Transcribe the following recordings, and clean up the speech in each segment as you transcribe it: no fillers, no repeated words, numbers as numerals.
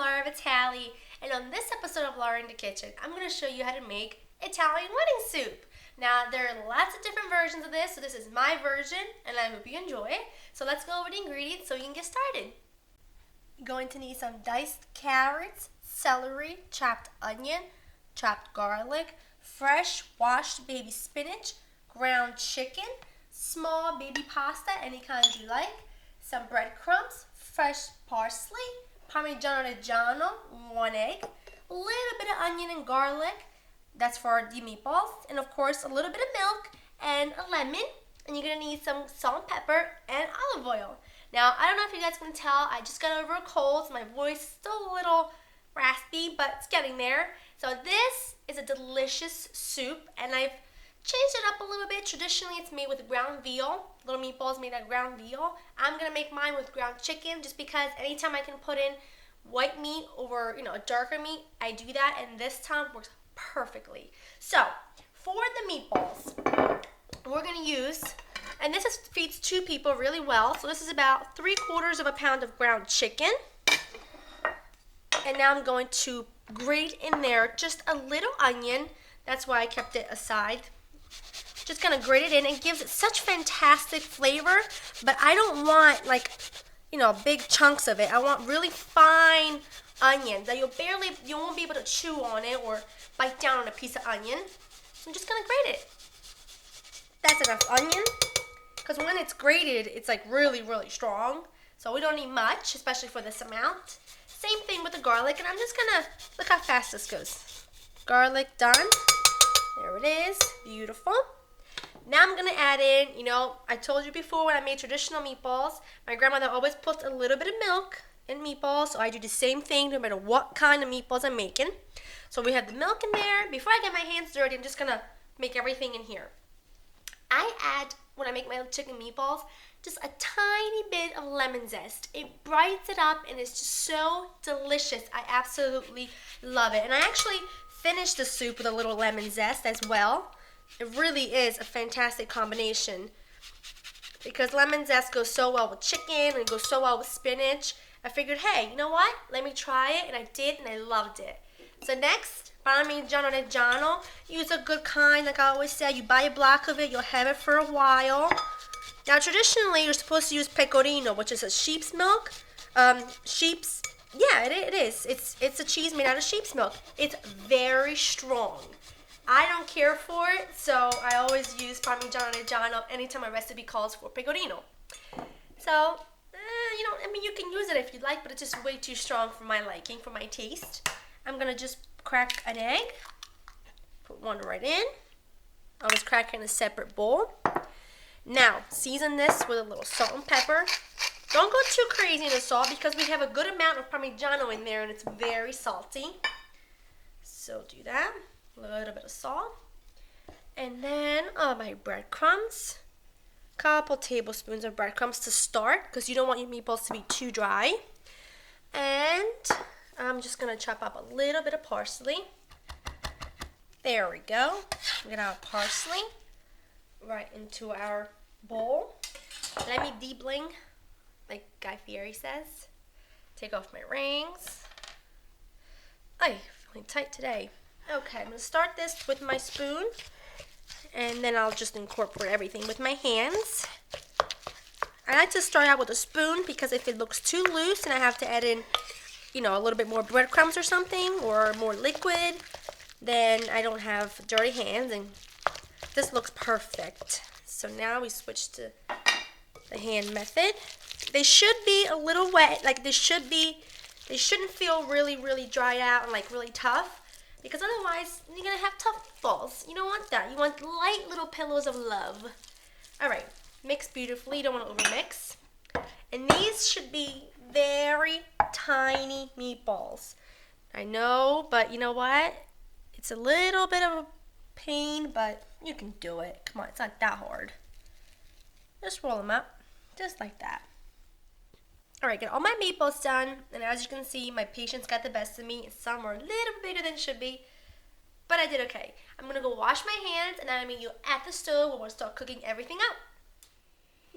Laura Vitale, and on this episode of Laura in the Kitchen, I'm going to show you how to make Italian wedding soup. Now, there are lots of different versions of this, so this is my version, and I hope you enjoy it. So let's go over the ingredients so you can get started. You're going to need some diced carrots, celery, chopped onion, chopped garlic, fresh washed baby spinach, ground chicken, small baby pasta, any kind you like, some breadcrumbs, fresh parsley, Parmigiano Reggiano, 1 egg, a little bit of onion and garlic, that's for the meatballs, and of course a little bit of milk and a lemon, and you're going to need some salt and pepper and olive oil. Now, I don't know if you guys can tell, I just got over a cold, so my voice is still a little raspy, but it's getting there. So this is a delicious soup, and I've changed it up a little bit. Traditionally, it's made with ground veal. Little meatballs made out of ground veal. I'm going to make mine with ground chicken just because anytime I can put in white meat over, a darker meat, I do that, and this time works perfectly. So, for the meatballs, we're going to use, and this feeds 2 people really well, so this is about 3/4 pound of ground chicken. And now I'm going to grate in there just a little onion. That's why I kept it aside. Just gonna grate it in. It gives it such fantastic flavor, but I don't want big chunks of it. I want really fine onions that you won't be able to chew on it or bite down on a piece of onion. So I'm just gonna grate it. That's enough onion, because when it's grated, it's like really, really strong. So we don't need much, especially for this amount. Same thing with the garlic, and I'm just gonna look how fast this goes. Garlic done. There it is. Beautiful. Now I'm gonna add in, I told you before when I made traditional meatballs, my grandmother always puts a little bit of milk in meatballs, so I do the same thing no matter what kind of meatballs I'm making. So we have the milk in there. Before I get my hands dirty, I'm just gonna make everything in here. I add, when I make my chicken meatballs, just a tiny bit of lemon zest. It brightens it up and it's just so delicious. I absolutely love it. And I actually finished the soup with a little lemon zest as well. It really is a fantastic combination because lemon zest goes so well with chicken and it goes so well with spinach. I figured, hey, you know what? Let me try it, and I did, and I loved it. So next, Parmigiano Reggiano. Use a good kind, like I always say. You buy a block of it, you'll have it for a while. Now, traditionally, you're supposed to use pecorino, which is a sheep's milk. It is. It's a cheese made out of sheep's milk. It's very strong. I don't care for it, so I always use Parmigiano Reggiano anytime my recipe calls for pecorino. So, you can use it if you like, but it's just way too strong for my liking, for my taste. I'm going to just crack an egg. Put one right in. I was cracking a separate bowl. Now, season this with a little salt and pepper. Don't go too crazy in the salt because we have a good amount of Parmigiano in there and it's very salty. So do that. A little bit of salt. And then my breadcrumbs. Couple tablespoons of breadcrumbs to start because you don't want your meatballs to be too dry. And I'm just going to chop up a little bit of parsley. There we go. Get our parsley right into our bowl. Let me de-bling, like Guy Fieri says. Take off my rings. I'm feeling tight today. Okay, I'm going to start this with my spoon, and then I'll just incorporate everything with my hands. I like to start out with a spoon because if it looks too loose and I have to add in, a little bit more breadcrumbs or something, or more liquid, then I don't have dirty hands, and this looks perfect. So now we switch to the hand method. They should be a little wet, they shouldn't feel really, really dried out and really tough, because otherwise you're gonna have tough balls. You don't want that. You want light little pillows of love. All right, mix beautifully. You don't want to overmix. And these should be very tiny meatballs. I know, but you know what? It's a little bit of a pain, but you can do it. Come on, it's not that hard. Just roll them up, just like that. All right, get all my meatballs done, and as you can see, my patience got the best of me. Some are a little bigger than should be, but I did okay. I'm gonna go wash my hands, and then I'll meet you at the stove when we'll start cooking everything up.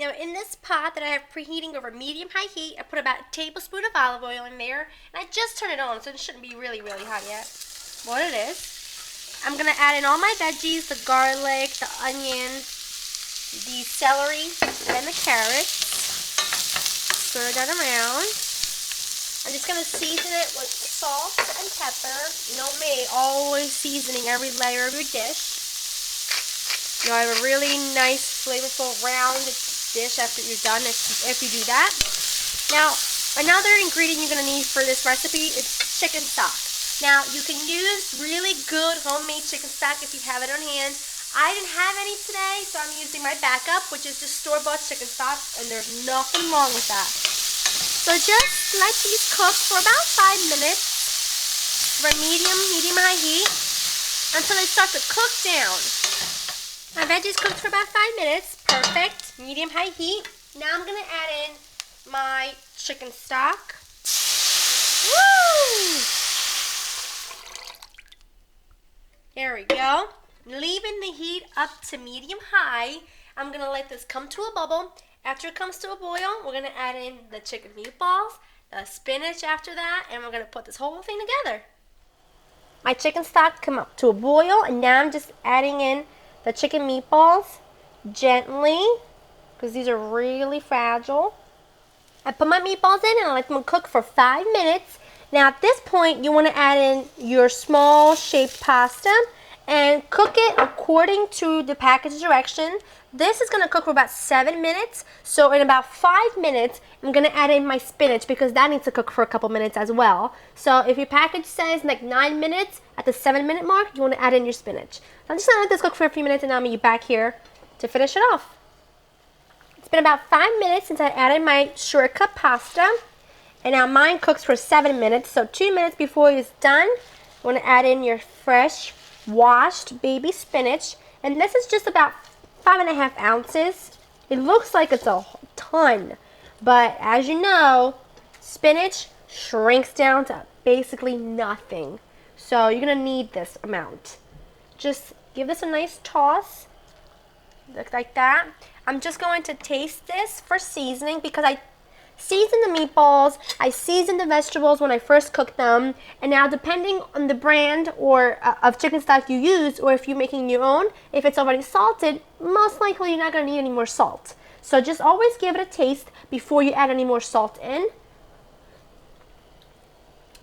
Now in this pot that I have preheating over medium-high heat, I put about a tablespoon of olive oil in there, and I just turned it on, so it shouldn't be really, really hot yet. What it is, I'm gonna add in all my veggies, the garlic, the onion, the celery, and the carrots. Stir that around. I'm just gonna season it with salt and pepper. You know me, always seasoning every layer of your dish. You know, I have a really nice, flavorful, round dish after you're done if you do that. Now, another ingredient you're going to need for this recipe is chicken stock. Now, you can use really good homemade chicken stock if you have it on hand. I didn't have any today, so I'm using my backup, which is just store-bought chicken stock, and there's nothing wrong with that. So just let these cook for about 5 minutes for medium-high heat until they start to cook down. My veggies cooked for about 5 minutes. Perfect. Medium-high heat. Now I'm going to add in my chicken stock. Woo! There we go. Leaving the heat up to medium-high. I'm going to let this come to a bubble. After it comes to a boil, we're going to add in the chicken meatballs, the spinach after that, and we're going to put this whole thing together. My chicken stock come up to a boil, and now I'm just adding in the chicken meatballs gently, because these are really fragile. I put my meatballs in and I let them cook for 5 minutes. Now at this point, you want to add in your small shaped pasta and cook it according to the package direction. This is going to cook for about 7 minutes. So in about 5 minutes, I'm going to add in my spinach because that needs to cook for a couple minutes as well. So if your package says like 9 minutes, at the 7-minute mark, you want to add in your spinach. So I'm just going to let this cook for a few minutes and I'll meet you back here to finish it off. It's been about 5 minutes since I added my short cut pasta. And now mine cooks for 7 minutes. So 2 minutes before it's done, you want to add in your fresh, washed baby spinach. And this is just about 5.5 ounces. It looks like it's a ton. But as you know, spinach shrinks down to basically nothing. So you're going to need this amount. Just give this a nice toss. Look like that. I'm just going to taste this for seasoning because I seasoned the meatballs, I seasoned the vegetables when I first cooked them, and now depending on the brand or of chicken stock you use, or if you're making your own, if it's already salted, most likely you're not going to need any more salt. So just always give it a taste before you add any more salt in.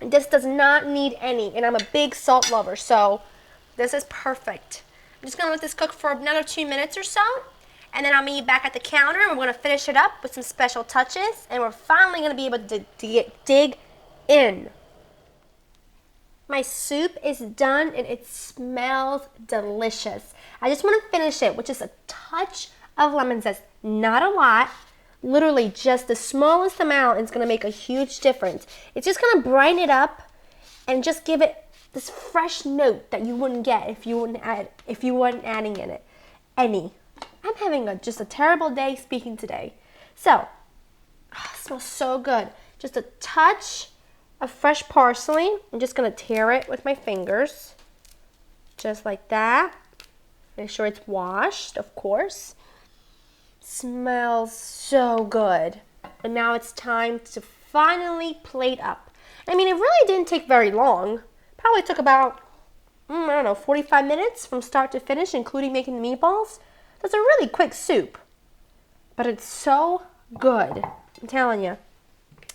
This does not need any, and I'm a big salt lover, so this is perfect. I'm just going to let this cook for another 2 minutes or so, and then I'll meet you back at the counter, and we're going to finish it up with some special touches, and we're finally going to be able to dig in. My soup is done, and it smells delicious. I just want to finish it with just a touch of lemon zest, not a lot. Literally just the smallest amount is going to make a huge difference. It's just going to brighten it up and just give it this fresh note that you wouldn't get if you weren't adding in it any. I'm having just a terrible day speaking today. So, it smells so good. Just a touch of fresh parsley. I'm just going to tear it with my fingers. Just like that. Make sure it's washed, of course. Smells so good. And now it's time to finally plate up. I mean, it really didn't take very long. Probably took about, 45 minutes from start to finish, including making the meatballs. That's a really quick soup. But it's so good. I'm telling you.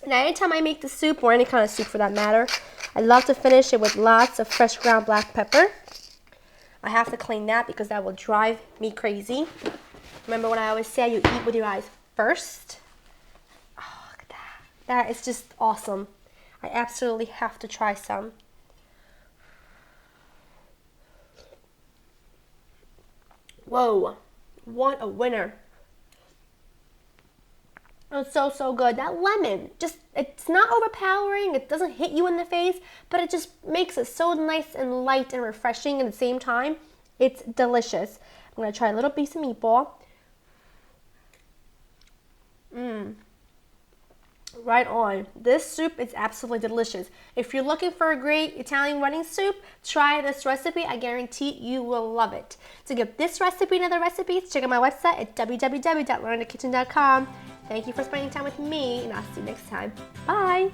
Now, anytime I make the soup, or any kind of soup for that matter, I love to finish it with lots of fresh ground black pepper. I have to clean that because that will drive me crazy. Remember what I always say, you eat with your eyes first. Oh, look at that. That is just awesome. I absolutely have to try some. Whoa, what a winner. It's so, so good. That lemon, it's not overpowering. It doesn't hit you in the face, but it just makes it so nice and light and refreshing at the same time. It's delicious. I'm going to try a little piece of meatball. Right on. This soup is absolutely delicious. If you're looking for a great Italian wedding soup, try this recipe. I guarantee you will love it. To get this recipe and other recipes, check out my website at www.learninthekitchen.com. Thank you for spending time with me, and I'll see you next time. Bye!